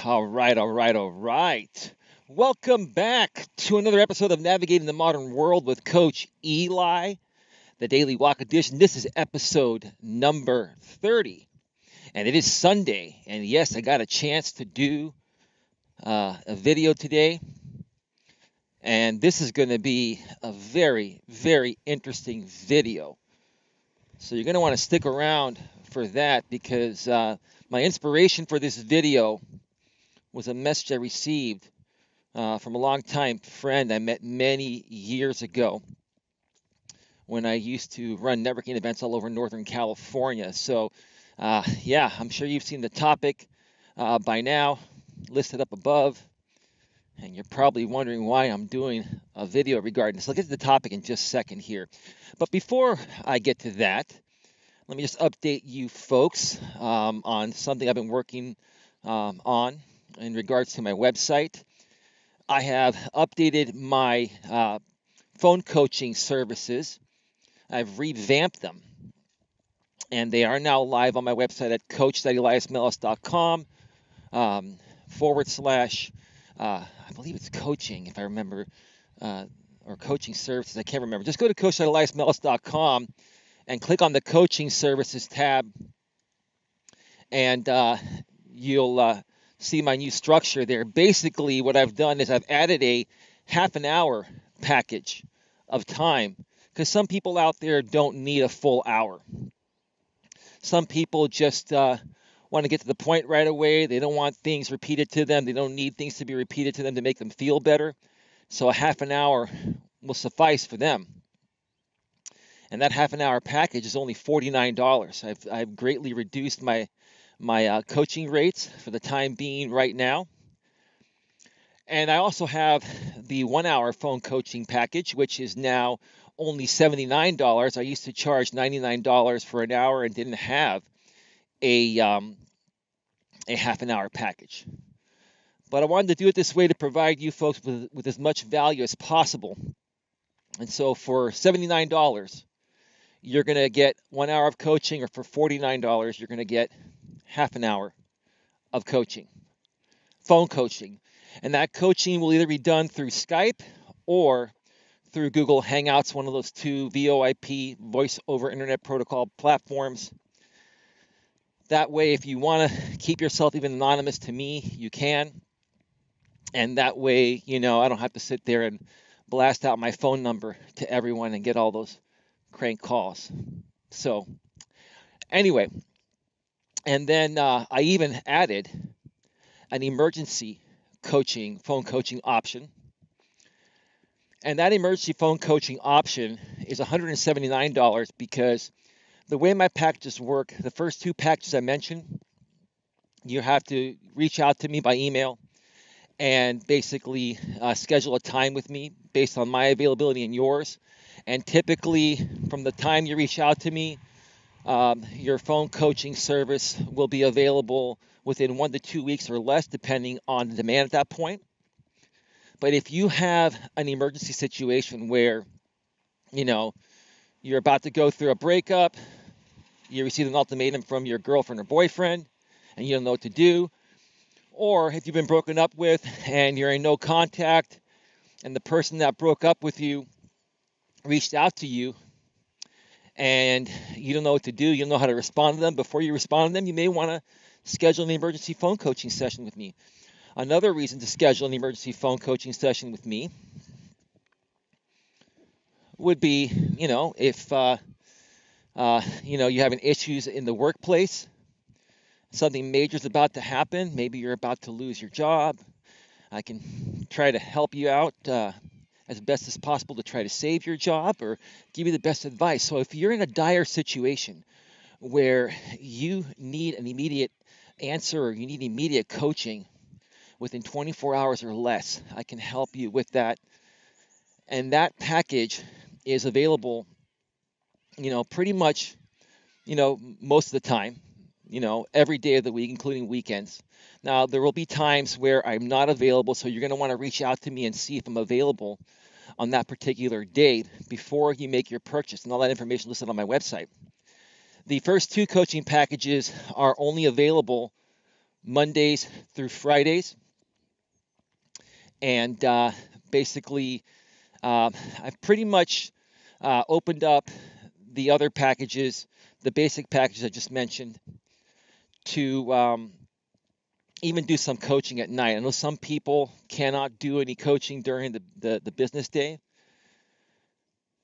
All right. Welcome back to another episode of Navigating the Modern World with Coach Eli, the Daily Walk Edition. This is episode number 30, and it is Sunday. And yes, I got a chance to do a video today, and this is going to be a very, very interesting video. So you're going to want to stick around for that because my inspiration for this video was a message I received from a longtime friend I met many years ago when I used to run networking events all over Northern California. So, yeah, I'm sure you've seen the topic by now, listed up above, and you're probably wondering why I'm doing a video regarding this. I'll get to the topic in just a second here. But before I get to that, let me just update you folks on something I've been working on in regards to my website. I have updated my phone coaching services. I've revamped them, and they are now live on my website at coach.eliasmelas.com / I believe it's coaching, if I remember, or coaching services. I can't remember. Just go to coach.eliasmelas.com and click on the coaching services tab, and you'll see my new structure there. Basically, what I've done is I've added a half an hour package of time because some people out there don't need a full hour. Some people just want to get to the point right away. They don't want things repeated to them. They don't need things to be repeated to them to make them feel better. So a half an hour will suffice for them. And that half an hour package is only $49. I've greatly reduced my coaching rates for the time being right now. And I also have the 1 hour phone coaching package, which is now only $79. I used to charge $99 for an hour and didn't have a half an hour package. But I wanted to do it this way to provide you folks with as much value as possible. And so for $79, you're going to get 1 hour of coaching, or for $49, you're going to get half an hour of coaching, phone coaching. And that coaching will either be done through Skype or through Google Hangouts, one of those two VoIP, voice over internet protocol platforms. That way, if you want to keep yourself even anonymous to me, you can. And that way, I don't have to sit there and blast out my phone number to everyone and get all those crank calls. So anyway, and then I even added an emergency phone coaching option. And that emergency phone coaching option is $179 because the way my packages work, the first two packages I mentioned, you have to reach out to me by email and basically schedule a time with me based on my availability and yours. And typically, from the time you reach out to me, your phone coaching service will be available within 1 to 2 weeks or less, depending on the demand at that point. But if you have an emergency situation where, you're about to go through a breakup, you receive an ultimatum from your girlfriend or boyfriend, and you don't know what to do, or if you've been broken up with and you're in no contact, and the person that broke up with you reached out to you, and you don't know what to do, you don't know how to respond to them. Before you respond to them, you may want to schedule an emergency phone coaching session with me. Another reason to schedule an emergency phone coaching session with me would be, if you having issues in the workplace, something major is about to happen. Maybe you're about to lose your job. I can try to help you out as best as possible to try to save your job or give you the best advice. So if you're in a dire situation where you need an immediate answer or you need immediate coaching within 24 hours or less, I can help you with that. And that package is available, pretty much, most of the time, every day of the week, including weekends. Now, there will be times where I'm not available, so you're going to want to reach out to me and see if I'm available on that particular date before you make your purchase, and all that information listed on my website. The first two coaching packages are only available Mondays through Fridays. And basically, I've pretty much opened up the other packages, the basic packages I just mentioned, to even do some coaching at night. I know some people cannot do any coaching during the business day,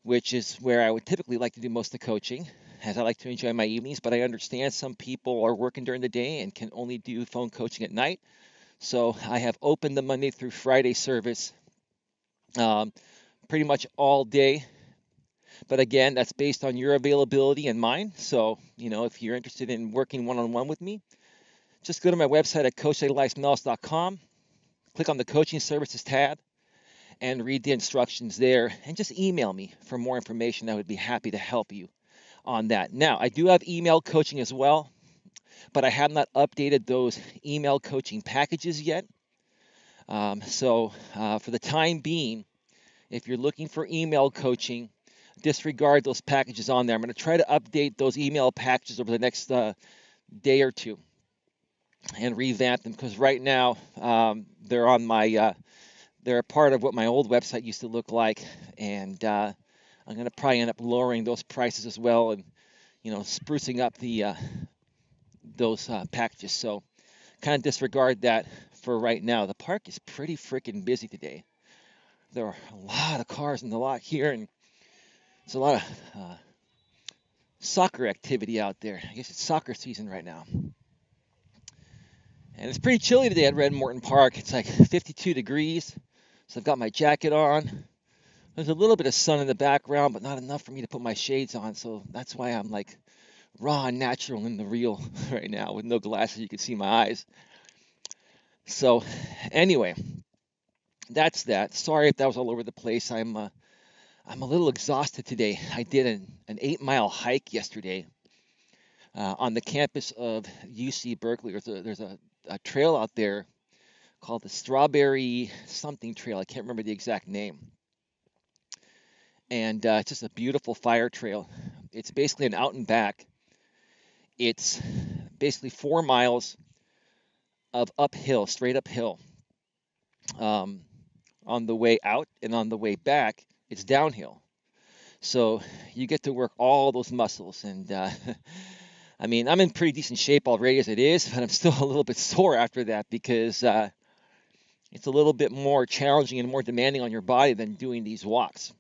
which is where I would typically like to do most of the coaching, as I like to enjoy my evenings. But I understand some people are working during the day and can only do phone coaching at night. So I have opened the Monday through Friday service um, pretty much all day. But again, that's based on your availability and mine. So, if you're interested in working one-on-one with me, just go to my website at coacheli.com, click on the coaching services tab, and read the instructions there, and just email me for more information. I would be happy to help you on that. Now, I do have email coaching as well, but I have not updated those email coaching packages yet. So for the time being, if you're looking for email coaching, disregard those packages on there. I'm going to try to update those email packages over the next day or two and revamp them, because right now they're on my they're a part of what my old website used to look like, and I'm going to probably end up lowering those prices as well, and sprucing up the those packages. So kind of disregard that for right now. The park is pretty freaking busy today. There are a lot of cars in the lot here, and there's a lot of soccer activity out there. I guess it's soccer season right now. And it's pretty chilly today at Red Morton Park. It's like 52 degrees. So I've got my jacket on. There's a little bit of sun in the background, but not enough for me to put my shades on. So that's why I'm like raw and natural in the real right now with no glasses. You can see my eyes. So anyway, that's that. Sorry if that was all over the place. I'm a little exhausted today. I did an 8-mile hike yesterday on the campus of UC Berkeley. There's a trail out there called the Strawberry something trail. I can't remember the exact name. And it's just a beautiful fire trail. It's basically an out and back. It's basically 4 miles of uphill, straight uphill. On the way out, and on the way back, it's downhill. So you get to work all those muscles. And I mean, I'm in pretty decent shape already as it is, but I'm still a little bit sore after that, because it's a little bit more challenging and more demanding on your body than doing these walks.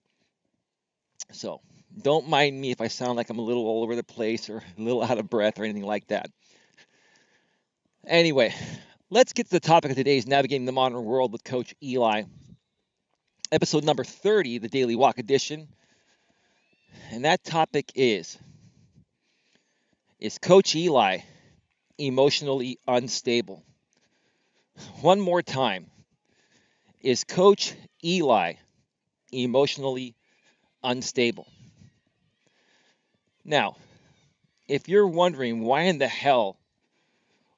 So don't mind me if I sound like I'm a little all over the place or a little out of breath or anything like that. Anyway, let's get to the topic of today's Navigating the Modern World with Coach Eli. Episode number 30, the Daily Walk Edition. And that topic is Coach Eli emotionally unstable? One more time. Is Coach Eli emotionally unstable? Now, if you're wondering why in the hell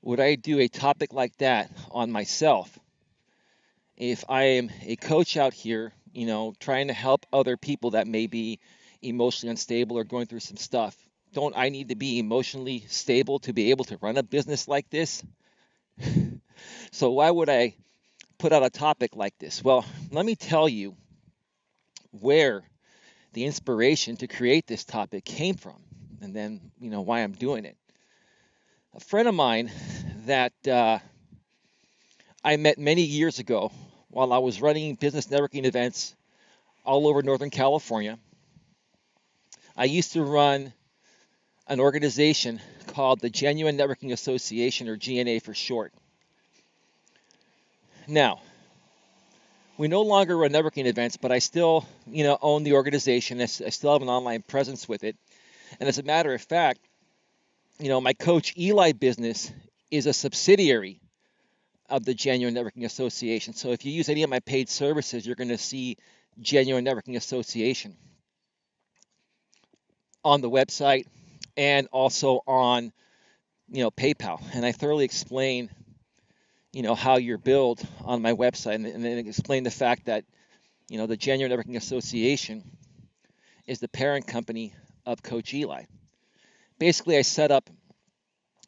would I do a topic like that on myself, if I am a coach out here, trying to help other people that may be emotionally unstable or going through some stuff, don't I need to be emotionally stable to be able to run a business like this? So why would I put out a topic like this? Well, let me tell you where the inspiration to create this topic came from, and then, why I'm doing it. A friend of mine that I met many years ago while I was running business networking events all over Northern California. I used to run an organization called the Genuine Networking Association, or GNA for short. Now, we no longer run networking events, but I still, own the organization. I still have an online presence with it. And as a matter of fact, my Coach Eli business is a subsidiary of the Genuine Networking Association. So if you use any of my paid services, you're going to see Genuine Networking Association on the website and also on, PayPal. And I thoroughly explain, how you're billed on my website, and then explain the fact that, the Genuine Networking Association is the parent company of Coach Eli. Basically, I set up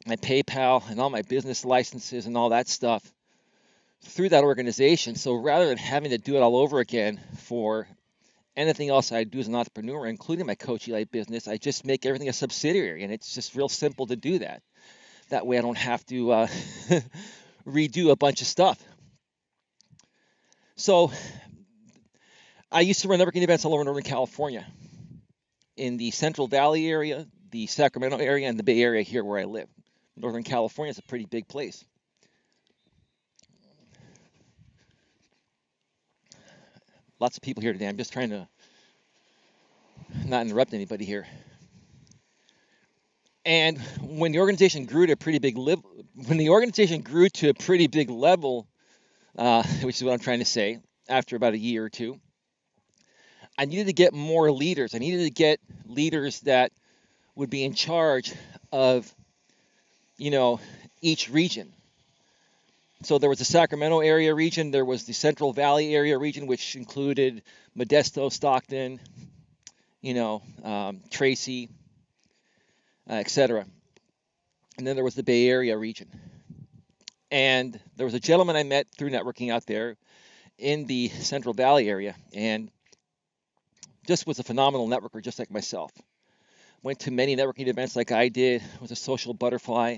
my PayPal and all my business licenses and all that stuff through that organization. So rather than having to do it all over again for anything else I do as an entrepreneur, including my Coach Eli business, I just make everything a subsidiary, and it's just real simple to do that. That way I don't have to redo a bunch of stuff. So I used to run networking events all over Northern California, in the Central Valley area, the Sacramento area, and the Bay Area here where I live. Northern California is a pretty big place. Lots of people here today. I'm just trying to not interrupt anybody here. And when the organization grew to a pretty big level, which is what I'm trying to say, after about a year or two, I needed to get more leaders. I needed to get leaders that would be in charge of, each region. So there was the Sacramento area region, there was the Central Valley area region, which included Modesto, Stockton, Tracy, etc. And then there was the Bay Area region. And there was a gentleman I met through networking out there in the Central Valley area, and just was a phenomenal networker, just like myself. Went to many networking events like I did, was a social butterfly,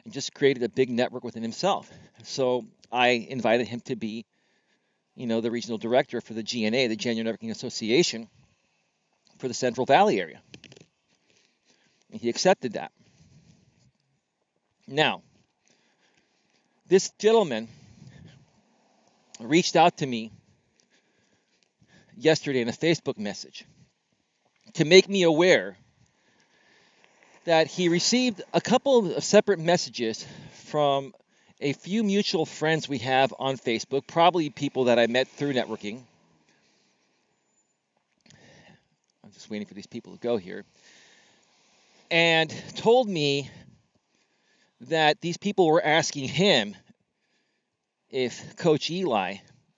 and just created a big network within himself. So I invited him to be, the regional director for the GNA, the January Networking Association, for the Central Valley area. And he accepted that. Now, this gentleman reached out to me yesterday in a Facebook message to make me aware that he received a couple of separate messages from a few mutual friends we have on Facebook, probably people that I met through networking. I'm just waiting for these people to go here. And told me that these people were asking him if Coach Eli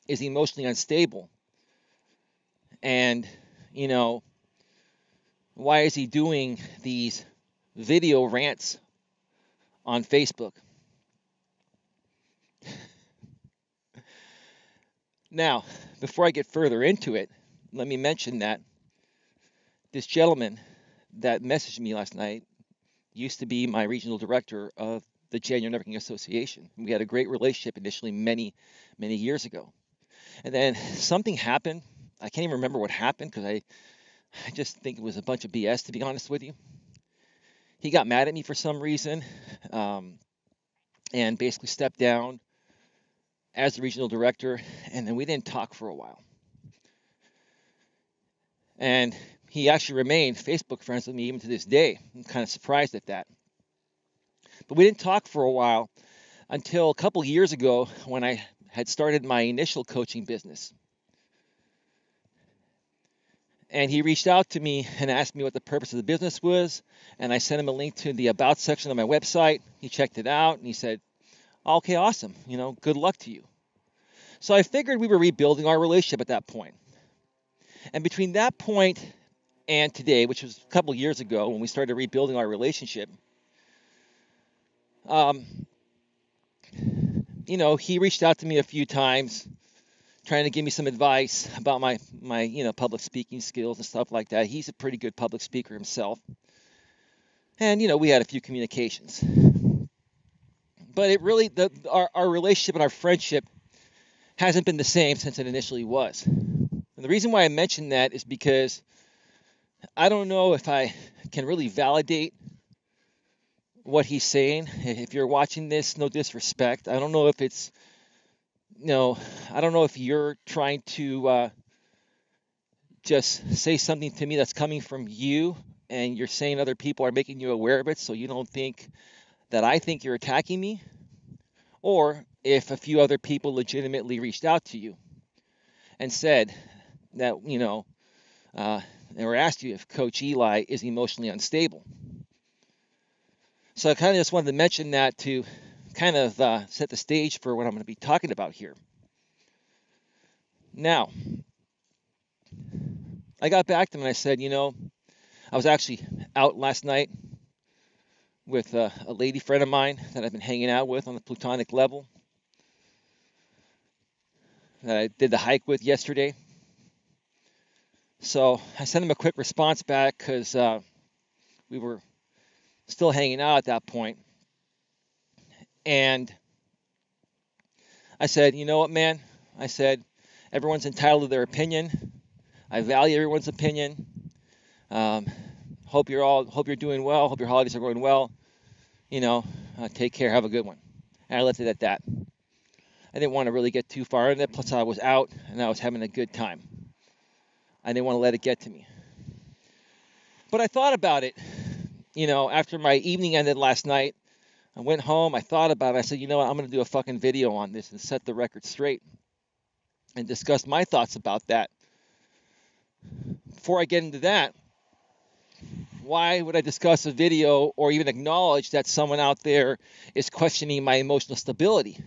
is emotionally unstable. And, why is he doing these video rants on Facebook? Now, before I get further into it, let me mention that this gentleman that messaged me last night used to be my regional director of the January Networking Association. We had a great relationship initially many, many years ago. And then something happened. I can't even remember what happened because I just think it was a bunch of BS, to be honest with you. He got mad at me for some reason, and basically stepped down as the regional director, and then we didn't talk for a while. And he actually remained Facebook friends with me even to this day. I'm kind of surprised at that. But we didn't talk for a while until a couple years ago when I had started my initial coaching business. And he reached out to me and asked me what the purpose of the business was, and I sent him a link to the About section of my website. He checked it out, and he said, okay, awesome, good luck to you. So I figured we were rebuilding our relationship at that point. And between that point and today, which was a couple years ago when we started rebuilding our relationship, he reached out to me a few times, trying to give me some advice about my public speaking skills and stuff like that. He's a pretty good public speaker himself. And, we had a few communications. But it really, our relationship and our friendship hasn't been the same since it initially was. And the reason why I mention that is because I don't know if I can really validate what he's saying. If you're watching this, no disrespect. I don't know if it's, I don't know if you're trying to just say something to me that's coming from you and you're saying other people are making you aware of it so you don't think that I think you're attacking me, or if a few other people legitimately reached out to you and said that, or asked you if Coach Eli is emotionally unstable. So I kind of just wanted to mention that to kind of set the stage for what I'm going to be talking about here. Now, I got back to him and I said, I was actually out last night with a lady friend of mine that I've been hanging out with on the platonic level that I did the hike with yesterday. So I sent him a quick response back because we were still hanging out at that point. And I said, you know what, man? I said, everyone's entitled to their opinion. I value everyone's opinion. Hope you're doing well. Hope your holidays are going well. Take care. Have a good one. And I left it at that. I didn't want to really get too far in it. Plus, I was out and I was having a good time. I didn't want to let it get to me. But I thought about it. After my evening ended last night, I went home. I thought about it. I said, you know what? I'm going to do a fucking video on this and set the record straight and discuss my thoughts about that. Before I get into that, why would I discuss a video or even acknowledge that someone out there is questioning my emotional stability?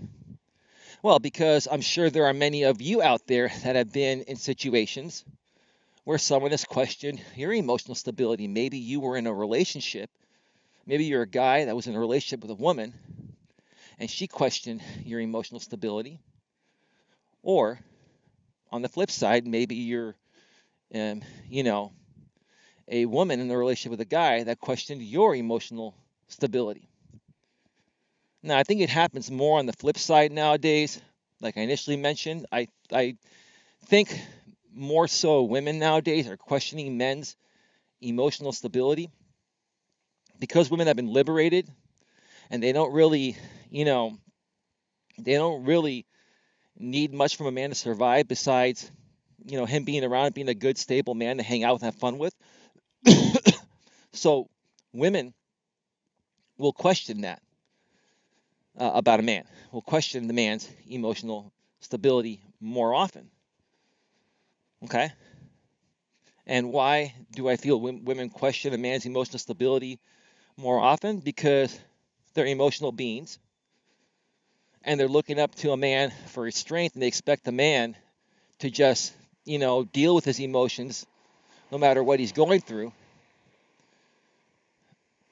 Well, because I'm sure there are many of you out there that have been in situations where someone has questioned your emotional stability. Maybe you were in a relationship. Maybe you're a guy that was in a relationship with a woman and she questioned your emotional stability. Or on the flip side, maybe you're, a woman in a relationship with a guy that questioned your emotional stability. Now, I think it happens more on the flip side nowadays. Like I initially mentioned, I think more so women nowadays are questioning men's emotional stability because women have been liberated and they don't really need much from a man to survive besides, him being around, being a good, stable man to hang out and have fun with. So women will question that about a man. Will question the man's emotional stability more often. Okay? And why do I feel women question a man's emotional stability more often? Because they're emotional beings. And they're looking up to a man for his strength, and they expect the man to just, deal with his emotions no matter what he's going through.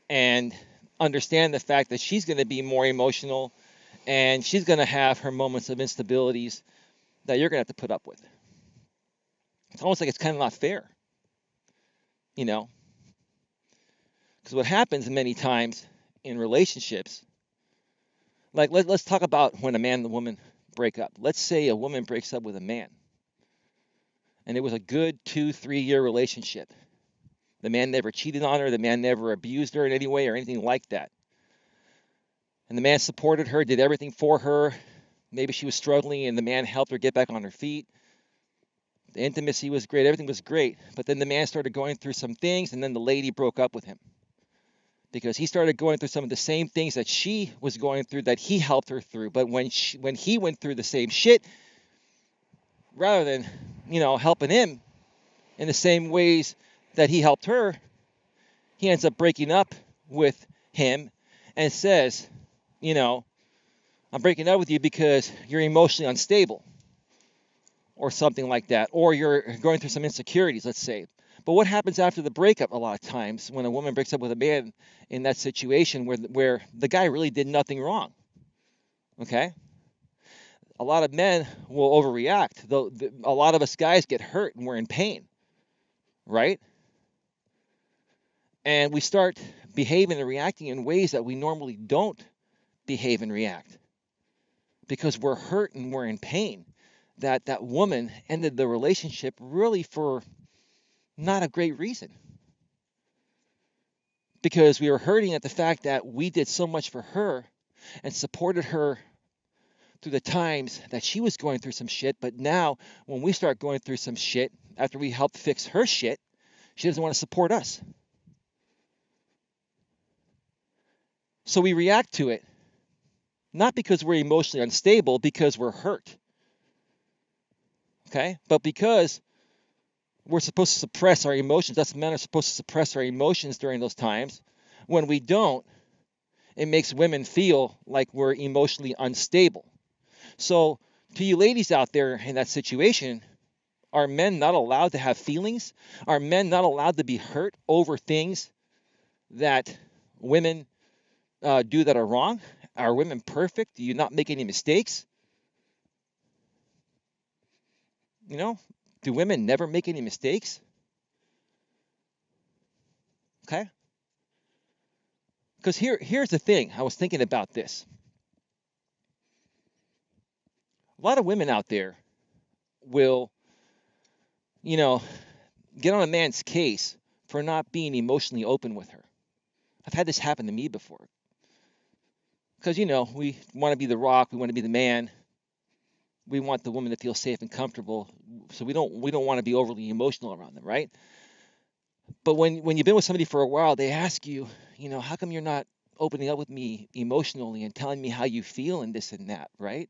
And understand the fact that she's going to be more emotional and she's going to have her moments of instabilities that you're going to have to put up with. It's almost like it's kind of not fair, because what happens many times in relationships, like let's talk about when a man and the woman break up. Let's say a woman breaks up with a man and it was a good 2-3 year relationship. The man never cheated on her. The man never abused her in any way or anything like that. And the man supported her, did everything for her. Maybe she was struggling and the man helped her get back on her feet. The intimacy was great. Everything was great. But then the man started going through some things, and then the lady broke up with him because he started going through some of the same things that she was going through that he helped her through. But when he went through the same shit, rather than, helping him in the same ways that he helped her, he ends up breaking up with him and says, I'm breaking up with you because you're emotionally unstable or something like that, or you're going through some insecurities, let's say. But what happens after the breakup a lot of times when a woman breaks up with a man in that situation where the guy really did nothing wrong? Okay? A lot of men will overreact. Though a lot of us guys get hurt and we're in pain, right? And we start behaving and reacting in ways that we normally don't behave and react because we're hurt and we're in pain. That woman ended the relationship really for not a great reason. Because we were hurting at the fact that we did so much for her and supported her through the times that she was going through some shit. But now when we start going through some shit, after we helped fix her shit, she doesn't want to support us. So we react to it, not because we're emotionally unstable, because we're hurt. Okay? But because we're supposed to suppress our emotions, us men are supposed to suppress our emotions during those times. When we don't, it makes women feel like we're emotionally unstable. So to you ladies out there in that situation, are men not allowed to have feelings? Are men not allowed to be hurt over things that women do that are wrong? Are women perfect? Do you not make any mistakes? You know, do women never make any mistakes? Okay. Because here's the thing. I was thinking about this. A lot of women out there will, you know, get on a man's case for not being emotionally open with her. I've had this happen to me before. Because, we want to be the rock, we want to be the man. We want the woman to feel safe and comfortable. So we don't want to be overly emotional around them, right? But when you've been with somebody for a while, they ask you, how come you're not opening up with me emotionally and telling me how you feel and this and that, right?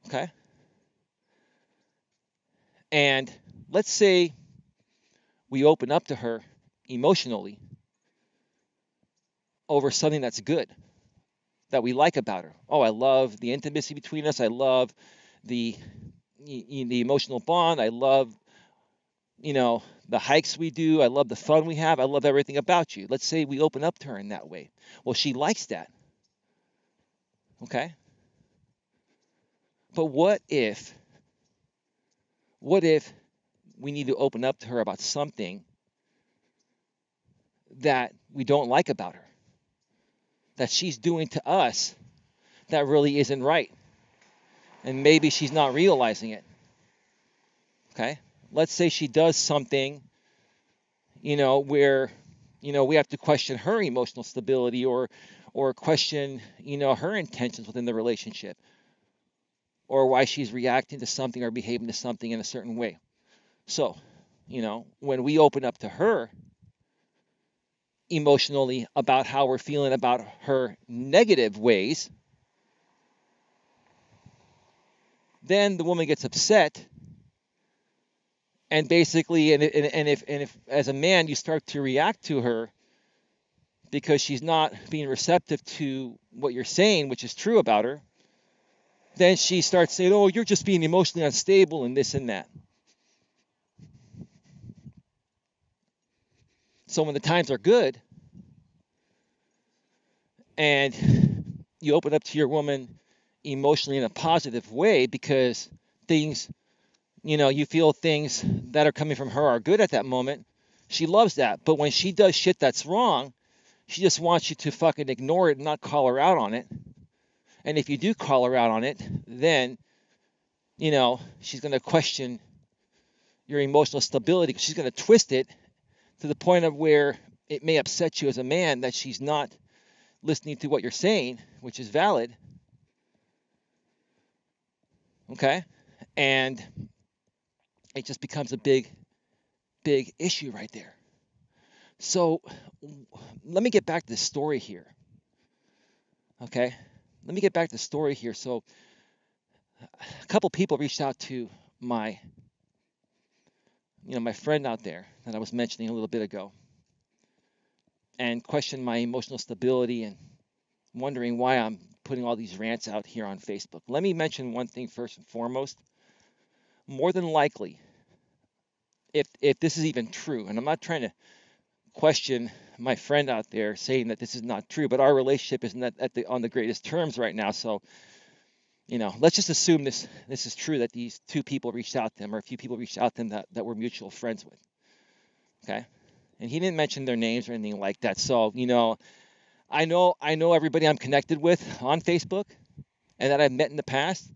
Okay. And let's say we open up to her emotionally over something that's good, that we like about her. Oh, I love the intimacy between us. I love the the emotional bond. I love, the hikes we do. I love the fun we have. I love everything about you. Let's say we open up to her in that way. Well, she likes that. Okay? But what if we need to open up to her about something that we don't like about her, that she's doing to us that really isn't right? And maybe she's not realizing it. Okay? Let's say she does something, where, we have to question her emotional stability or question, her intentions within the relationship, or why she's reacting to something or behaving to something in a certain way. So, when we open up to her emotionally about how we're feeling about her negative ways, then the woman gets upset. And basically, and if as a man you start to react to her because she's not being receptive to what you're saying, which is true about her, then she starts saying, "Oh, you're just being emotionally unstable and this and that." So when the times are good and you open up to your woman emotionally in a positive way because things, you feel things that are coming from her are good at that moment, she loves that. But when she does shit that's wrong, she just wants you to fucking ignore it and not call her out on it. And if you do call her out on it, then, she's going to question your emotional stability. She's going to twist it to the point of where it may upset you as a man that she's not listening to what you're saying, which is valid. Okay? And it just becomes a big, big issue right there. So let me get back to the story here. Okay? Let me get back to the story here. So a couple people reached out to my my friend out there that I was mentioning a little bit ago and questioned my emotional stability and wondering why I'm putting all these rants out here on Facebook. Let me mention one thing first and foremost. More than likely, if this is even true, and I'm not trying to question my friend out there saying that this is not true, but our relationship is not on the greatest terms right now. So, let's just assume this is true, that these two people reached out to him, or a few people reached out to him that we're mutual friends with. Okay? And he didn't mention their names or anything like that. So, I know everybody I'm connected with on Facebook and that I've met in the past.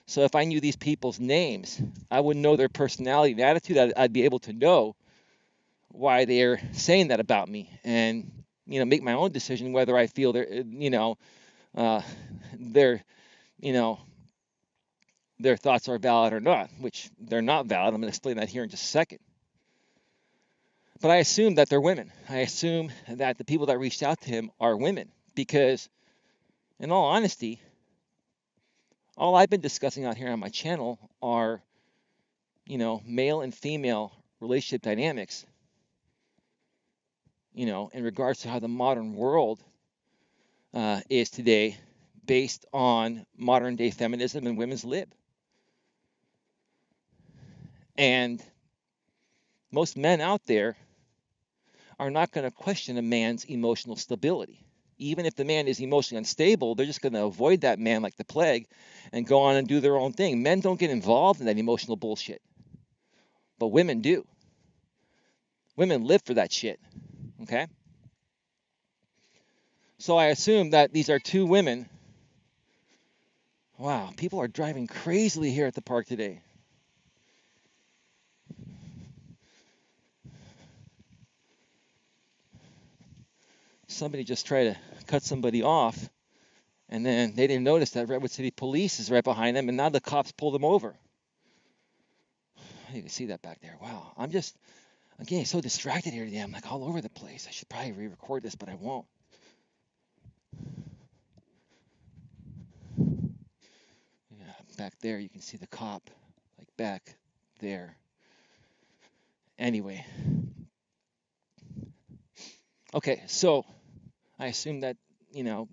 So if I knew these people's names, I would know their personality and attitude. I'd be able to know why they're saying that about me, and make my own decision whether I feel their their thoughts are valid or not, which they're not valid. I'm going to explain that here in just a second. But I assume that they're women. I assume that the people that reached out to him are women because, in all honesty, all I've been discussing out here on my channel are, male and female relationship dynamics, in regards to how the modern world is today based on modern day feminism and women's lib. And most men out there, are not going to question a man's emotional stability. Even if the man is emotionally unstable, they're just going to avoid that man like the plague and go on and do their own thing. Men don't get involved in that emotional bullshit, but women do. Women live for that shit, okay? So I assume that these are two women. Wow, people are driving crazily here at the park today. Somebody just tried to cut somebody off, and then they didn't notice that Redwood City Police is right behind them, and now the cops pulled them over. You can see that back there. Wow, I'm getting so distracted here today. I'm like all over the place. I should probably re-record this, but I won't. Yeah, back there you can see the cop, like back there. Anyway, okay, so I assume that, you know,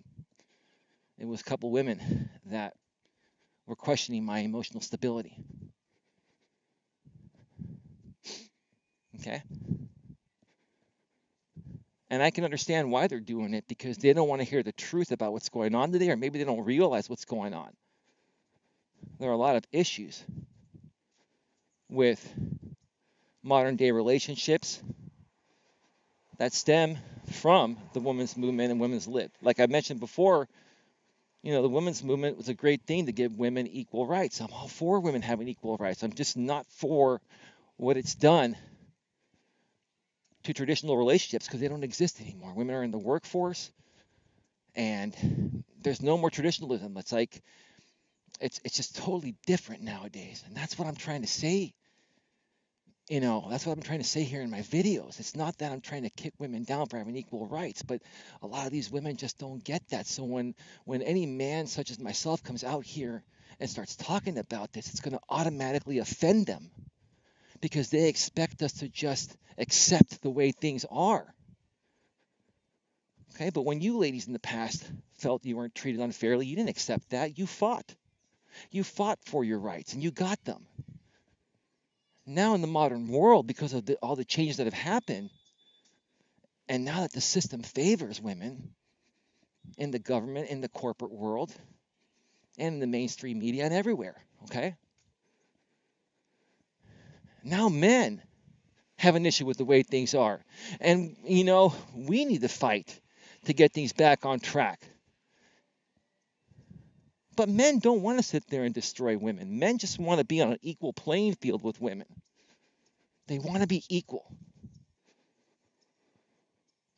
it was a couple women that were questioning my emotional stability. Okay? And I can understand why they're doing it because they don't want to hear the truth about what's going on today, or maybe they don't realize what's going on. There are a lot of issues with modern day relationships that stem from the women's movement and women's lib. Like I mentioned before, you know, the women's movement was a great thing to give women equal rights. I'm all for women having equal rights. I'm just not for what it's done to traditional relationships because they don't exist anymore. Women are in the workforce and there's no more traditionalism. It's like it's just totally different nowadays. And that's what I'm trying to say. You know, that's what I'm trying to say here in my videos. It's not that I'm trying to kick women down for having equal rights, but a lot of these women just don't get that. So when any man such as myself comes out here and starts talking about this, it's going to automatically offend them because they expect us to just accept the way things are. Okay, but when you ladies in the past felt you weren't treated unfairly, you didn't accept that. You fought. You fought for your rights and you got them. Now in the modern world, because of all the changes that have happened, and now that the system favors women in the government, in the corporate world, and in the mainstream media and everywhere, okay? Now men have an issue with the way things are. And, you know, we need to fight to get things back on track. But men don't want to sit there and destroy women. Men just want to be on an equal playing field with women. They want to be equal.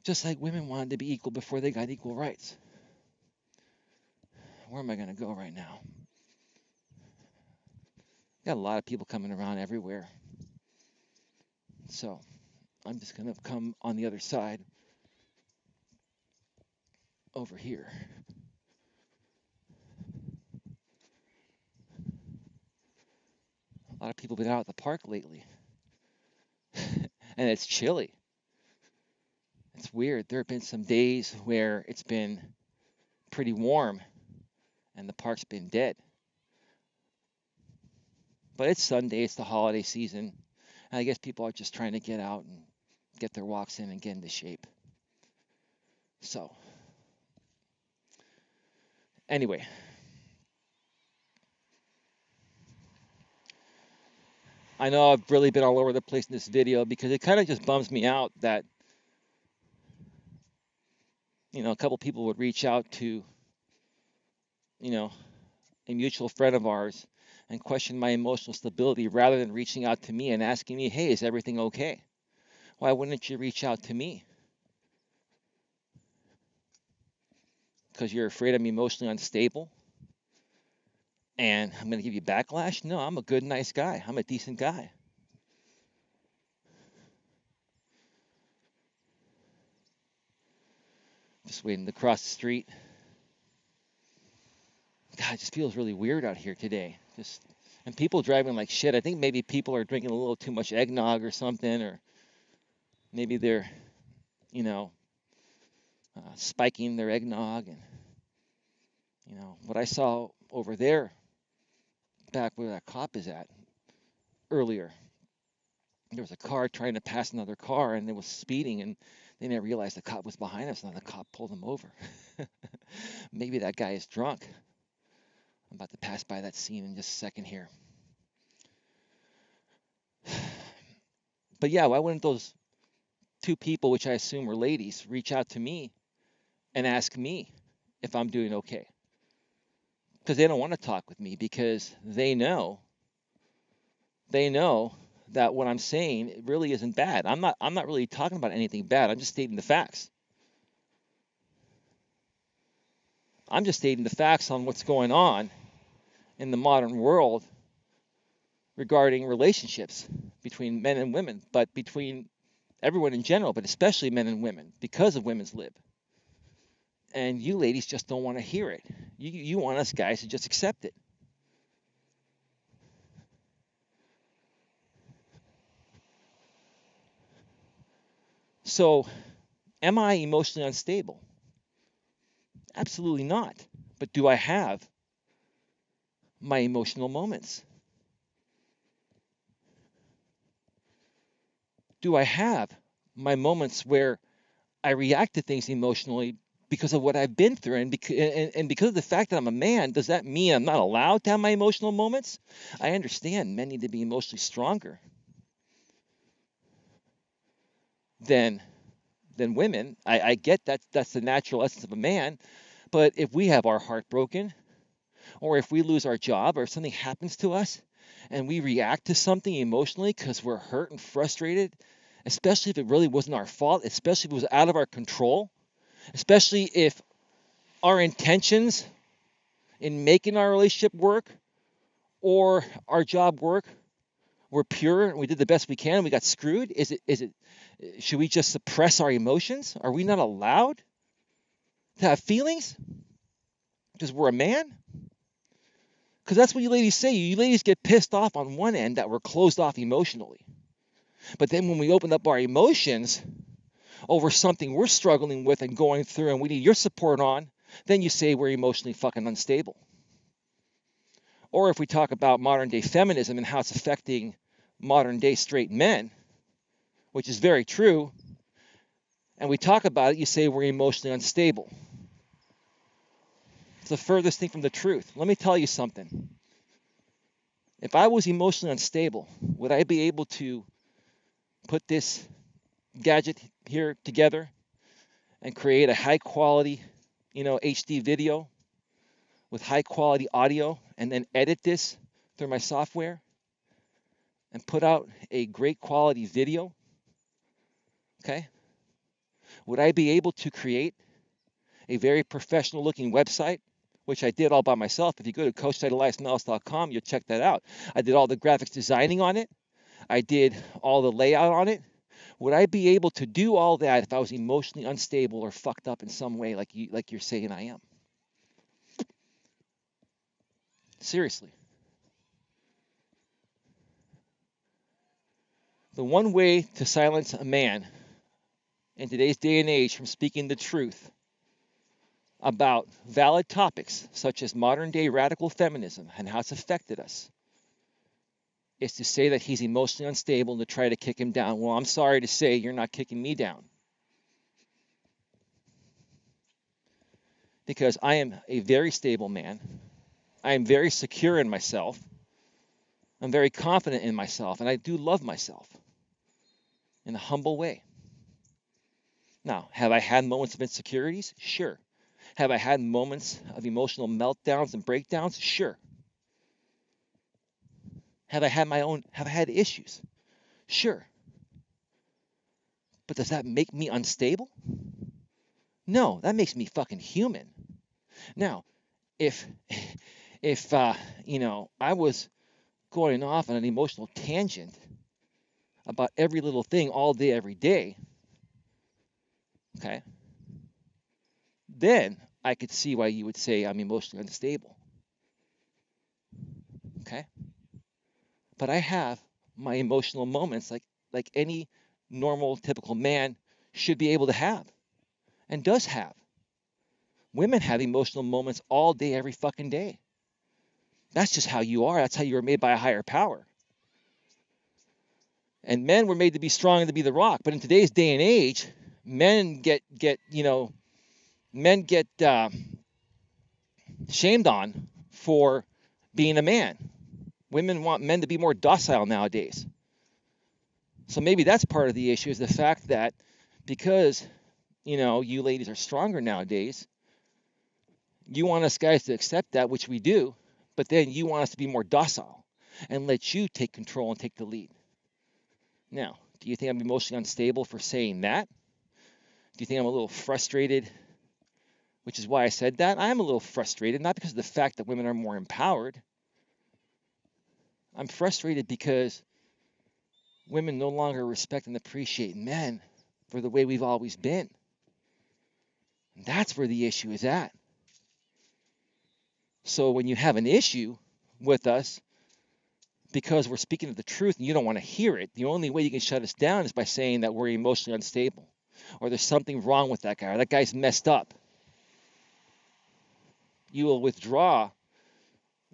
Just like women wanted to be equal before they got equal rights. Where am I going to go right now? Got a lot of people coming around everywhere. So I'm just going to come on the other side over here. A lot of people have been out at the park lately. And it's chilly. It's weird. There have been some days where it's been pretty warm and the park's been dead. But it's Sunday, it's the holiday season. And I guess people are just trying to get out and get their walks in and get into shape. So, anyway, I know I've really been all over the place in this video because it kind of just bums me out that, you know, a couple people would reach out to, you know, a mutual friend of ours and question my emotional stability rather than reaching out to me and asking me, hey, is everything okay? Why wouldn't you reach out to me? Because you're afraid I'm emotionally unstable and I'm going to give you backlash? No, I'm a good, nice guy. I'm a decent guy. Just waiting to cross the street. God, it just feels really weird out here today. And people driving like shit. I think maybe people are drinking a little too much eggnog or something, or maybe they're, you know, spiking their eggnog. And, you know, what I saw over there, back where that cop is at earlier, there was a car trying to pass another car, and it was speeding, and they didn't realize the cop was behind us, and the cop pulled them over. Maybe that guy is drunk. I'm about to pass by that scene in just a second here. But yeah, why wouldn't those two people, which I assume were ladies, reach out to me and ask me if I'm doing okay? Because they don't want to talk with me, because they know that what I'm saying it really isn't bad. I'm not really talking about anything bad. I'm just stating the facts. I'm just stating the facts on what's going on in the modern world regarding relationships between men and women, but between everyone in general, but especially men and women, because of women's lib. And you ladies just don't want to hear it. You want us guys to just accept it. So, am I emotionally unstable? Absolutely not. But do I have my emotional moments? Do I have my moments where I react to things emotionally because of what I've been through? And because of the fact that I'm a man, does that mean I'm not allowed to have my emotional moments? I understand men need to be emotionally stronger than women. I get that that's the natural essence of a man. But if we have our heart broken, or if we lose our job, or if something happens to us, and we react to something emotionally because we're hurt and frustrated, especially if it really wasn't our fault, especially if it was out of our control, especially if our intentions in making our relationship work or our job work were pure and we did the best we can and we got screwed, should we just suppress our emotions? Are we not allowed to have feelings because we're a man? Because that's what you ladies say. You ladies get pissed off on one end that we're closed off emotionally. But then when we open up our emotions over something we're struggling with and going through and we need your support on, then you say we're emotionally fucking unstable. Or if we talk about modern day feminism and how it's affecting modern day straight men, which is very true, and we talk about it, you say we're emotionally unstable. It's the furthest thing from the truth. Let me tell you something. If I was emotionally unstable, would I be able to put this gadget here together and create a high quality, HD video with high quality audio and then edit this through my software and put out a great quality video? Okay? Would I be able to create a very professional looking website, which I did all by myself? If you go to coacheli.com, you'll check that out. I did all the graphics designing on it. I did all the layout on it. Would I be able to do all that if I was emotionally unstable or fucked up in some way like you're saying I am? Seriously. The one way to silence a man in today's day and age from speaking the truth about valid topics such as modern day radical feminism and how it's affected us is to say that he's emotionally unstable and to try to kick him down. Well, I'm sorry to say you're not kicking me down, because I am a very stable man. I am very secure in myself. I'm very confident in myself, and I do love myself in a humble way. Now, have I had moments of insecurities? Sure. Have I had moments of emotional meltdowns and breakdowns? Sure. Have I had issues? Sure. But does that make me unstable? No, that makes me fucking human. Now, if I was going off on an emotional tangent about every little thing all day, every day, okay, then I could see why you would say I'm emotionally unstable. Okay? But I have my emotional moments like any normal, typical man should be able to have and does have. Women have emotional moments all day, every fucking day. That's just how you are. That's how you were made by a higher power. And men were made to be strong and to be the rock. But in today's day and age, men get men get shamed on for being a man. Women want men to be more docile nowadays. So maybe that's part of the issue, is the fact that because you ladies are stronger nowadays, you want us guys to accept that, which we do, but then you want us to be more docile and let you take control and take the lead. Now, do you think I'm emotionally unstable for saying that? Do you think I'm a little frustrated, which is why I said that? I am a little frustrated, not because of the fact that women are more empowered. I'm frustrated because women no longer respect and appreciate men for the way we've always been. And that's where the issue is at. So when you have an issue with us because we're speaking of the truth and you don't want to hear it, the only way you can shut us down is by saying that we're emotionally unstable, or there's something wrong with that guy, or that guy's messed up. You will withdraw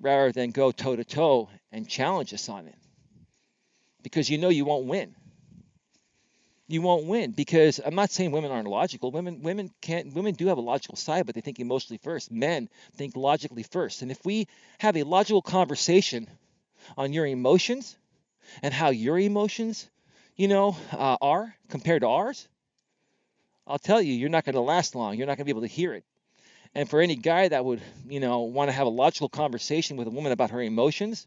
rather than go toe to toe and challenge us on it, because you won't win. You won't win, because I'm not saying women aren't logical. Women do have a logical side, but they think emotionally first. Men think logically first. And if we have a logical conversation on your emotions and how your emotions, are compared to ours, I'll tell you, you're not going to last long. You're not going to be able to hear it. And for any guy that would, want to have a logical conversation with a woman about her emotions,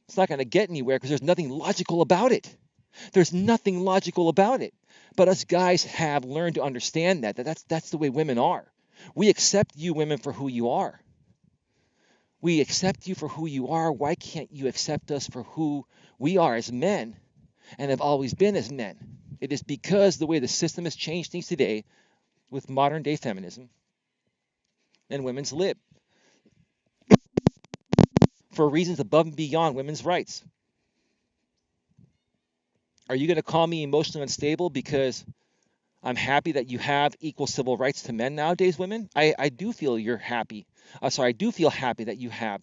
it's not going to get anywhere, because there's nothing logical about it. There's nothing logical about it. But us guys have learned to understand that's the way women are. We accept you women for who you are. We accept you for who you are. Why can't you accept us for who we are as men and have always been as men? It is because the way the system has changed things today with modern day feminism and women's lib for reasons above and beyond women's rights. Are you going to call me emotionally unstable because I'm happy that you have equal civil rights to men nowadays, women? I do feel you're happy. I do feel happy that you have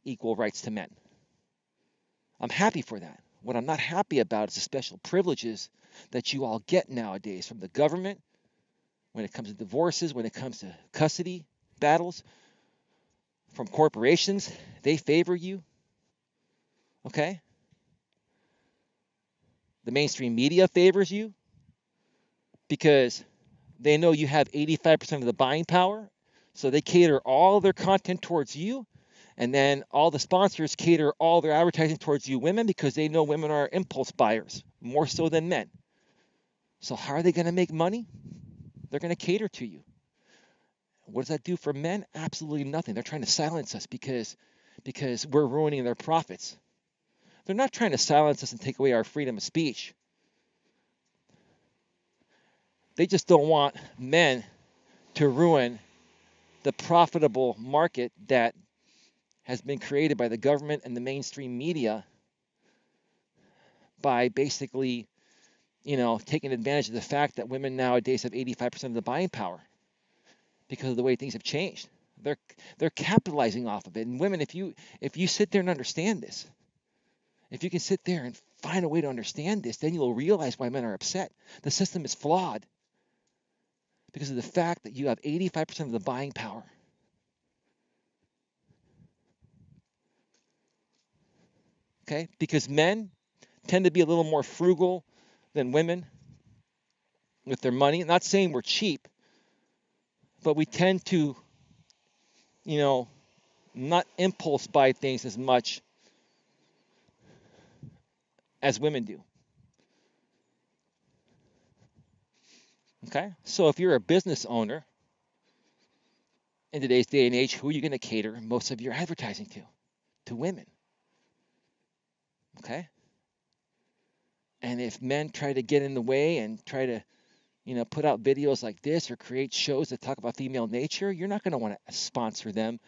equal rights to men. I'm happy for that. What I'm not happy about is the special privileges that you all get nowadays from the government when it comes to divorces, when it comes to custody battles, from corporations. They favor you. Okay? The mainstream media favors you because they know you have 85% of the buying power. So they cater all their content towards you. And then all the sponsors cater all their advertising towards you women, because they know women are impulse buyers more so than men. So how are they going to make money? They're going to cater to you. What does that do for men? Absolutely nothing. They're trying to silence us because we're ruining their profits. They're not trying to silence us and take away our freedom of speech. They just don't want men to ruin the profitable market that has been created by the government and the mainstream media by basically, taking advantage of the fact that women nowadays have 85% of the buying power because of the way things have changed. They're capitalizing off of it. And women, if you sit there and understand this, if you can sit there and find a way to understand this, then you'll realize why men are upset. The system is flawed because of the fact that you have 85% of the buying power. Okay? Because men tend to be a little more frugal than women with their money. Not saying we're cheap, but we tend to, not impulse buy things as much as women do. Okay? So if you're a business owner in today's day and age, who are you going to cater most of your advertising to? To women. Okay? And if men try to get in the way and try to, put out videos like this or create shows that talk about female nature, you're not going to want to sponsor them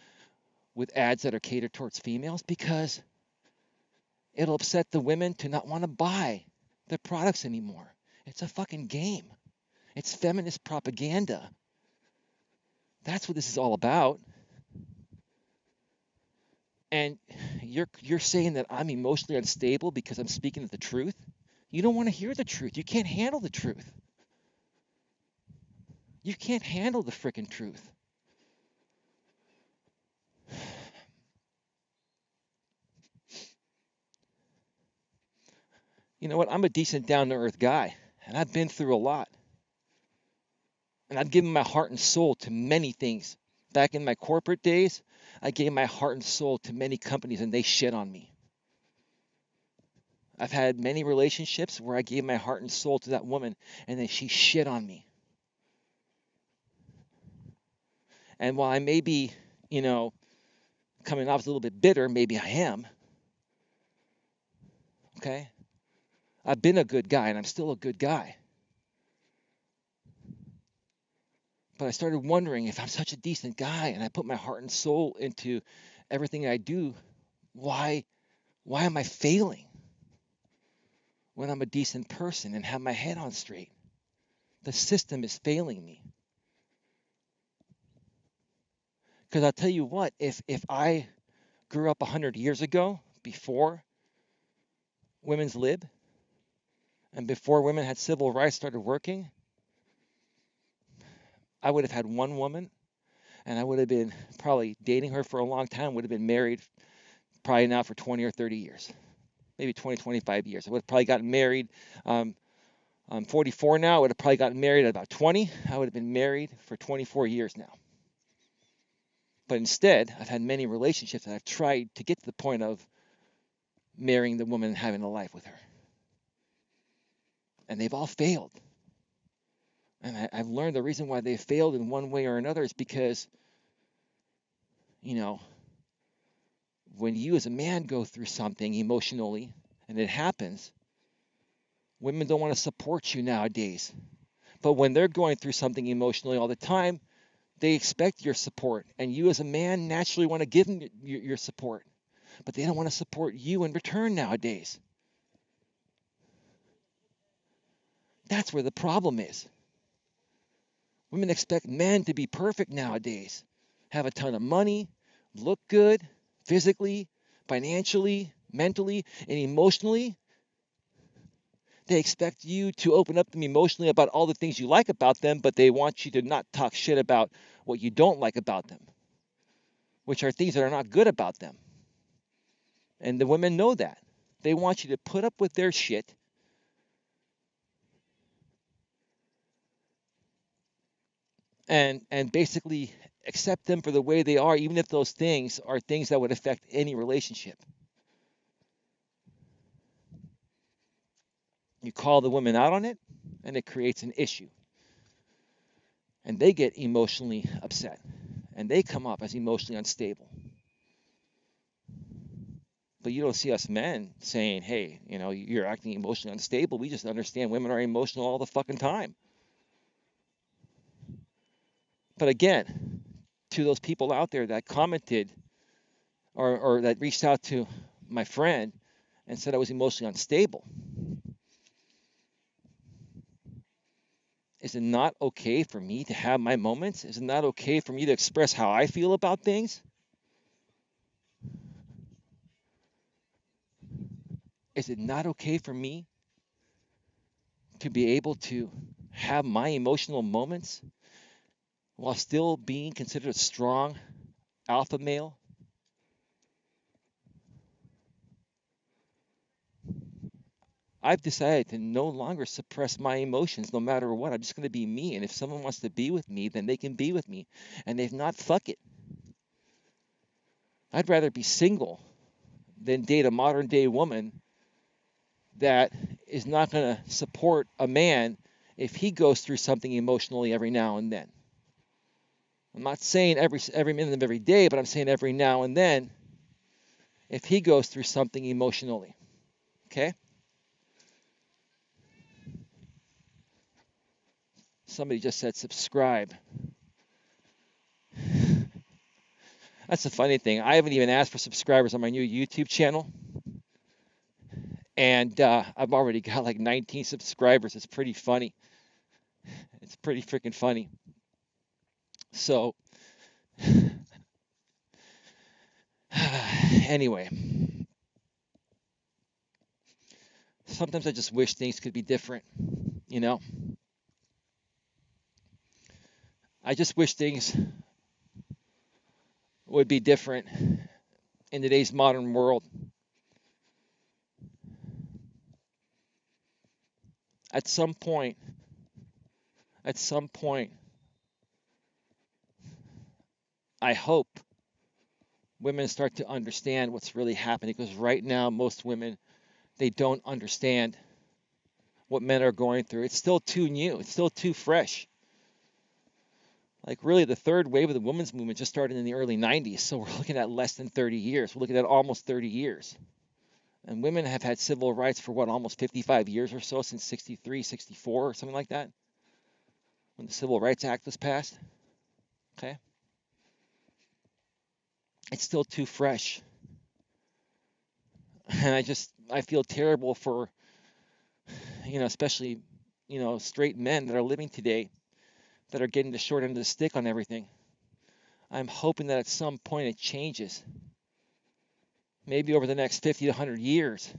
with ads that are catered towards females, because it'll upset the women to not want to buy their products anymore. It's a fucking game. It's feminist propaganda. That's what this is all about. And you're saying that I'm emotionally unstable because I'm speaking the truth? You don't want to hear the truth. You can't handle the truth. You can't handle the freaking truth. You know what? I'm a decent down to earth guy, and I've been through a lot. And I've given my heart and soul to many things. Back in my corporate days, I gave my heart and soul to many companies, and they shit on me. I've had many relationships where I gave my heart and soul to that woman, and then she shit on me. And while I may be, you know, coming off as a little bit bitter, maybe I am, okay? I've been a good guy, and I'm still a good guy. But I started wondering, if I'm such a decent guy and I put my heart and soul into everything I do, why am I failing when I'm a decent person and have my head on straight? The system is failing me. Because I'll tell you what, if I grew up 100 years ago, before women's lib, and before women had civil rights started working, I would have had one woman, and I would have been probably dating her for a long time, would have been married probably now for 20 or 30 years, maybe 20, 25 years. I would have probably gotten married. I'm 44 now. I would have probably gotten married at about 20. I would have been married for 24 years now. But instead, I've had many relationships that I've tried to get to the point of marrying the woman and having a life with her. And they've all failed. And I've learned the reason why they failed in one way or another is because, you know, when you as a man go through something emotionally and it happens, women don't want to support you nowadays. But when they're going through something emotionally all the time, they expect your support. And you as a man naturally want to give them your support. But they don't want to support you in return nowadays. That's where the problem is. Women expect men to be perfect nowadays, have a ton of money, look good physically, financially, mentally, and emotionally. They expect you to open up to them emotionally about all the things you like about them, but they want you to not talk shit about what you don't like about them, which are things that are not good about them. And the women know that. They want you to put up with their shit and basically accept them for the way they are, even if those things are things that would affect any relationship. You call the women out on it, and it creates an issue. And they get emotionally upset, and they come up as emotionally unstable. But you don't see us men saying, hey, you know, you're acting emotionally unstable. We just understand women are emotional all the fucking time. But again, to those people out there that commented or that reached out to my friend and said I was emotionally unstable, is it not okay for me to have my moments? Is it not okay for me to express how I feel about things? Is it not okay for me to be able to have my emotional moments while still being considered a strong alpha male? I've decided to no longer suppress my emotions no matter what. I'm just going to be me. And if someone wants to be with me, then they can be with me. And if not, fuck it. I'd rather be single than date a modern day woman that is not going to support a man if he goes through something emotionally every now and then. I'm not saying every minute of every day, but I'm saying every now and then if he goes through something emotionally. Okay? Somebody just said subscribe. That's the funny thing. I haven't even asked for subscribers on my new YouTube channel. And I've already got like 19 subscribers. It's pretty funny. It's pretty freaking funny. So, anyway. sometimes I just wish things could be different, you know? I just wish things would be different in today's modern world. At some point, at some point, I hope women start to understand what's really happening, because right now most women, they don't understand what men are going through. It's still too new. It's still too fresh. Like, really, the third wave of the women's movement just started in the early 90s. So we're looking at less than 30 years. We're looking at almost 30 years. And women have had civil rights for what, almost 55 years or so, since 63, 64, or something like that, when the Civil Rights Act was passed. Okay? It's still too fresh. And I feel terrible for, especially, straight men that are living today that are getting the short end of the stick on everything. I'm hoping that at some point it changes. Maybe over the next 50 to 100 years,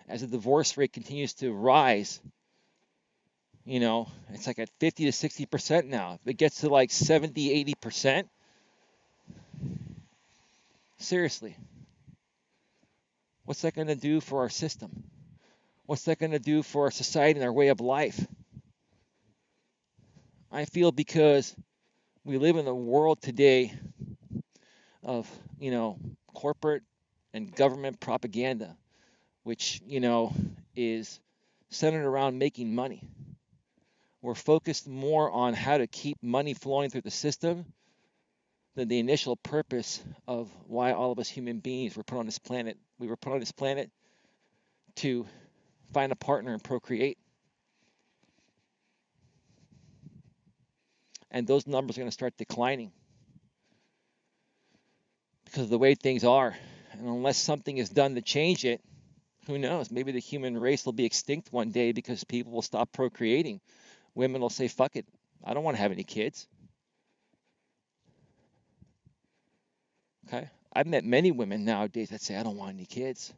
as the divorce rate continues to rise, it's like at 50 to 60% now. If it gets to like 70, 80%, seriously, what's that going to do for our system? What's that going to do for our society and our way of life? I feel because we live in a world today of, corporate and government propaganda, which, is centered around making money. We're focused more on how to keep money flowing through the system than the initial purpose of why all of us human beings were put on this planet. We were put on this planet to find a partner and procreate. And those numbers are going to start declining because of the way things are. And unless something is done to change it, who knows? Maybe the human race will be extinct one day because people will stop procreating. Women will say, fuck it, I don't want to have any kids. Okay? I've met many women nowadays that say, I don't want any kids.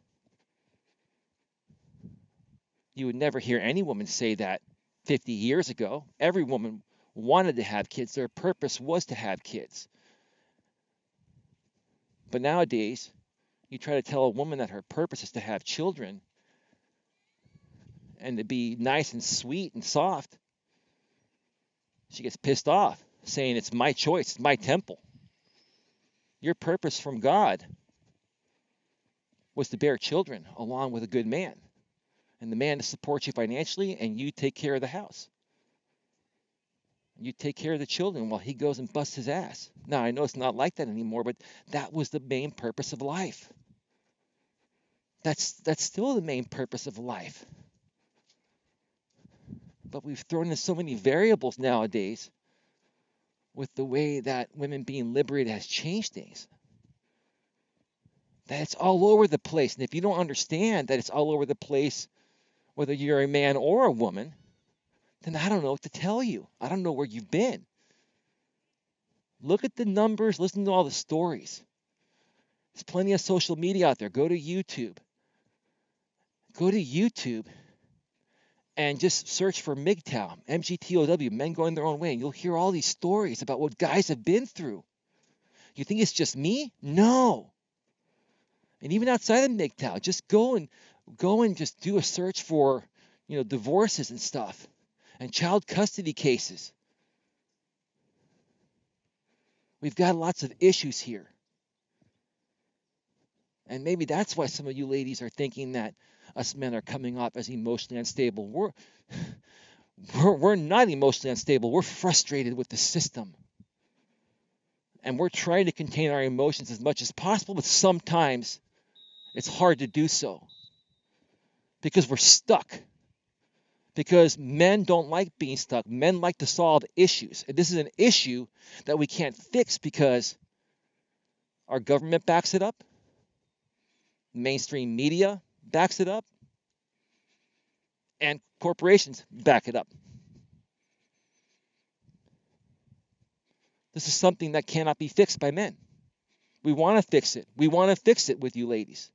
You would never hear any woman say that 50 years ago. Every woman wanted to have kids. Their purpose was to have kids. But nowadays, you try to tell a woman that her purpose is to have children and to be nice and sweet and soft, she gets pissed off, saying it's my choice, it's my temple. Your purpose from God was to bear children along with a good man, and the man to support you financially, and you take care of the house. You take care of the children while he goes and busts his ass. Now, I know it's not like that anymore, but that was the main purpose of life. That's still the main purpose of life. But we've thrown in so many variables nowadays with the way that women being liberated has changed things, that it's all over the place. And if you don't understand that it's all over the place, whether you're a man or a woman, then I don't know what to tell you. I don't know where you've been. Look at the numbers, listen to all the stories. There's plenty of social media out there. Go to YouTube. Go to YouTube and just search for MGTOW, MGTOW, men going their own way. And you'll hear all these stories about what guys have been through. You think it's just me? No. And even outside of MGTOW, just go and just do a search for, divorces and stuff, and child custody cases. We've got lots of issues here. And maybe that's why some of you ladies are thinking that us men are coming off as emotionally unstable. We're not emotionally unstable. We're frustrated with the system. And we're trying to contain our emotions as much as possible, but sometimes it's hard to do so because we're stuck. Because men don't like being stuck. Men like to solve issues. And this is an issue that we can't fix because our government backs it up. Mainstream media backs it up. And corporations back it up. This is something that cannot be fixed by men. We want to fix it. We want to fix it with you ladies.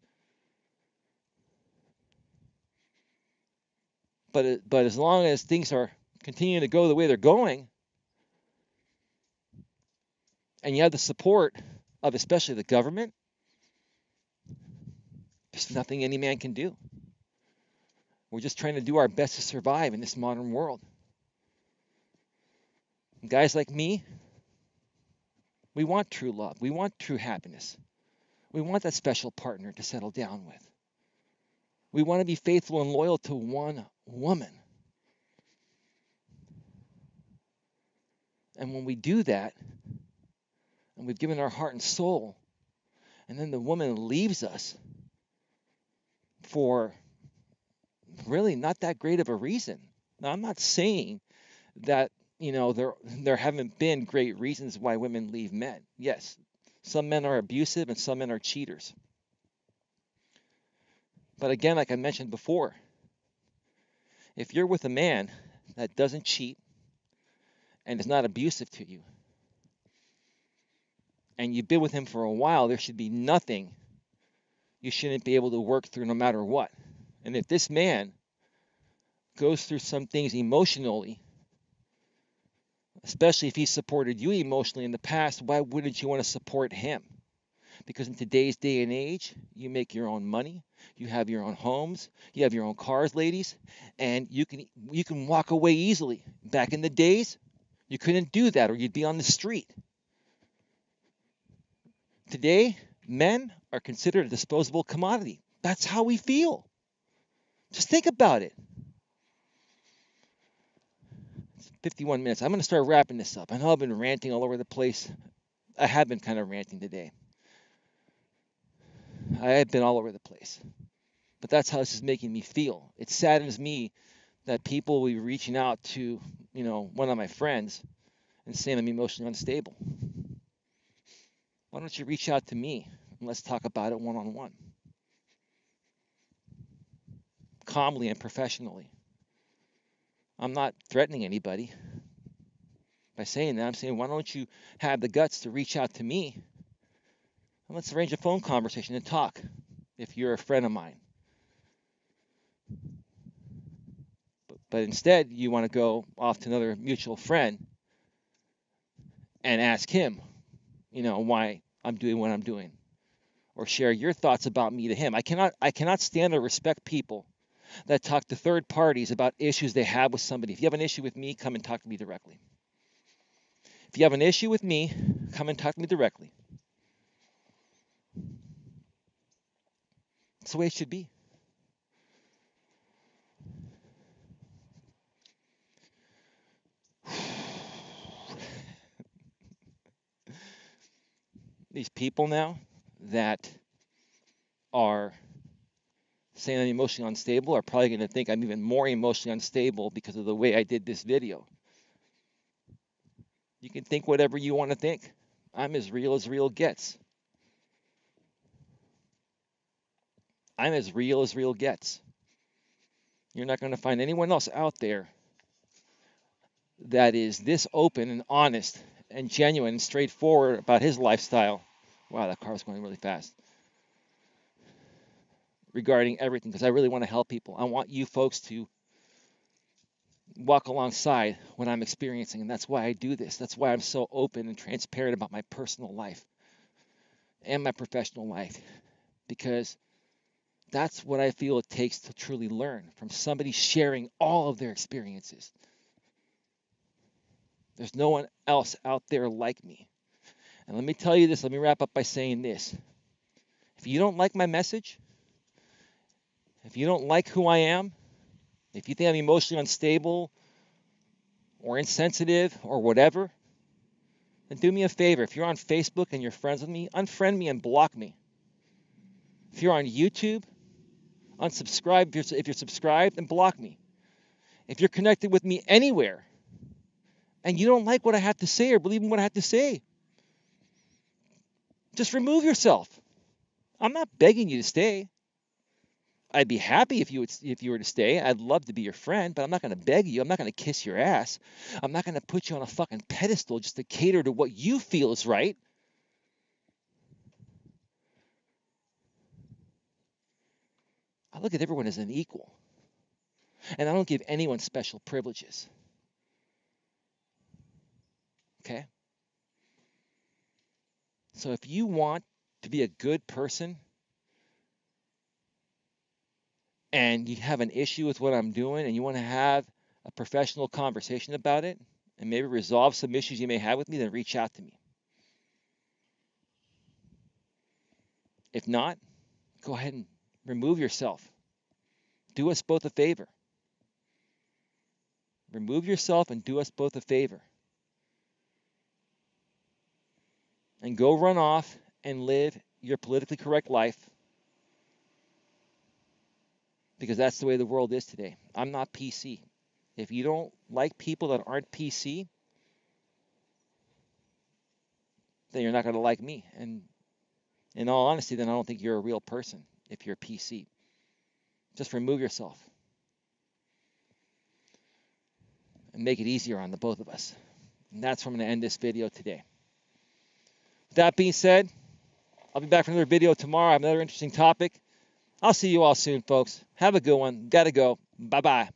But as long as things are continuing to go the way they're going, and you have the support of especially the government, there's nothing any man can do. We're just trying to do our best to survive in this modern world. And guys like me, we want true love. We want true happiness. We want that special partner to settle down with. We want to be faithful and loyal to one woman. And when we do that, and we've given our heart and soul, and then the woman leaves us for really not that great of a reason. Now, I'm not saying that, there haven't been great reasons why women leave men. Yes, some men are abusive and some men are cheaters. But again, like I mentioned before, if you're with a man that doesn't cheat and is not abusive to you, and you've been with him for a while, there should be nothing you shouldn't be able to work through no matter what. And if this man goes through some things emotionally, especially if he supported you emotionally in the past, why wouldn't you want to support him? Because in today's day and age, you make your own money, you have your own homes, you have your own cars, ladies, and you can walk away easily. Back in the days, you couldn't do that or you'd be on the street. Today, men are considered a disposable commodity. That's how we feel. Just think about it. It's 51 minutes. I'm going to start wrapping this up. I know I've been ranting all over the place. I have been kind of ranting today. I have been all over the place. But that's how this is making me feel. It saddens me that people will be reaching out to, one of my friends and saying I'm emotionally unstable. Why don't you reach out to me and let's talk about it one-on-one? Calmly and professionally. I'm not threatening anybody by saying that. I'm saying, why don't you have the guts to reach out to me and let's arrange a phone conversation and talk if you're a friend of mine. But instead, you want to go off to another mutual friend and ask him, why I'm doing what I'm doing, or share your thoughts about me to him. I cannot stand or respect people that talk to third parties about issues they have with somebody. If you have an issue with me, come and talk to me directly. If you have an issue with me, come and talk to me directly. It's the way it should be. These people now that are saying I'm emotionally unstable are probably going to think I'm even more emotionally unstable because of the way I did this video. You can think whatever you want to think. I'm as real gets. I'm as real gets. You're not going to find anyone else out there that is this open and honest and genuine and straightforward about his lifestyle. Wow, that car was going really fast. Regarding everything, because I really want to help people. I want you folks to walk alongside what I'm experiencing, and that's why I do this. That's why I'm so open and transparent about my personal life and my professional life, because that's what I feel it takes to truly learn from somebody sharing all of their experiences. There's no one else out there like me. And let me tell you this, let me wrap up by saying this. If you don't like my message, if you don't like who I am, if you think I'm emotionally unstable or insensitive or whatever, then do me a favor. If you're on Facebook and you're friends with me, unfriend me and block me. If you're on YouTube, unsubscribe. If you're subscribed, then block me. If you're connected with me anywhere and you don't like what I have to say or believe in what I have to say, just remove yourself. I'm not begging you to stay. I'd be happy if you were to stay. I'd love to be your friend, but I'm not going to beg you. I'm not going to kiss your ass. I'm not going to put you on a fucking pedestal just to cater to what you feel is right. I look at everyone as an equal. And I don't give anyone special privileges. Okay? So if you want to be a good person and you have an issue with what I'm doing and you want to have a professional conversation about it and maybe resolve some issues you may have with me, then reach out to me. If not, go ahead and remove yourself. Do us both a favor. Remove yourself and do us both a favor. And go run off and live your politically correct life, because that's the way the world is today. I'm not PC. If you don't like people that aren't PC, then you're not going to like me. And in all honesty, then I don't think you're a real person if you're PC. Just remove yourself and make it easier on the both of us. And that's where I'm going to end this video today. With that being said, I'll be back for another video tomorrow. I have another interesting topic. I'll see you all soon, folks. Have a good one. Gotta go. Bye-bye.